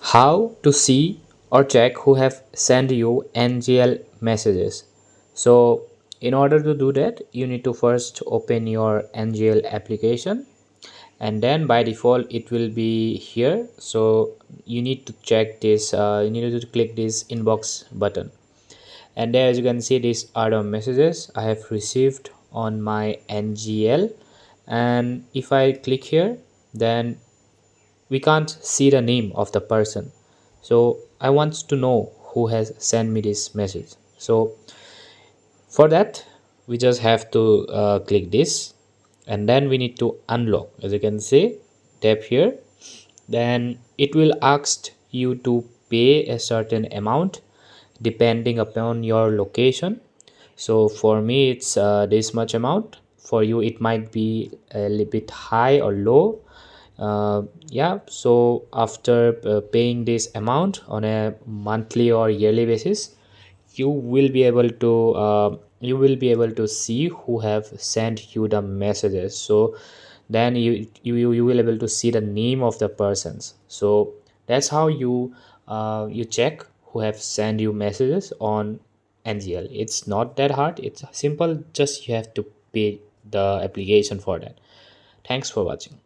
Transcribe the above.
How to see or check who have sent you NGL messages. So in order to do that, you need to first open your NGL application, and then by default it will be here. So you need to check this, you need to click this inbox button, and there as you can see, these are the messages I have received on my NGL. And if I click here, then we can't see the name of the person. So I want to know who has sent me this message. So for that, we just have to click this, and then we need to unlock. As you can see, tap here, then it will ask you to pay a certain amount depending upon your location. So for me it's this much amount. For you it might be a little bit high or low. Yeah, so after paying this amount on a monthly or yearly basis, you will be able to see who have sent you the messages. So then you will able to see the name of the persons. So that's how you check who have sent you messages on NGL. It's not that hard, it's simple, just you have to pay the application for that. Thanks for watching.